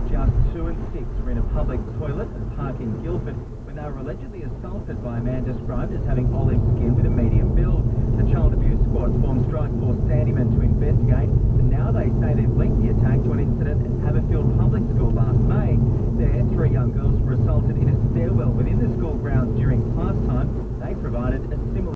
Just 2 and 6 were in a public toilet at a park in Guildford when they were allegedly assaulted by a man described as having olive skin with a medium build. The child abuse squad formed Strike Force Sandyman to investigate, and now they say they've linked the attack to an incident at Haverfield Public School last May. There, 3 young girls were assaulted in a stairwell within the school grounds during class time. They provided a similar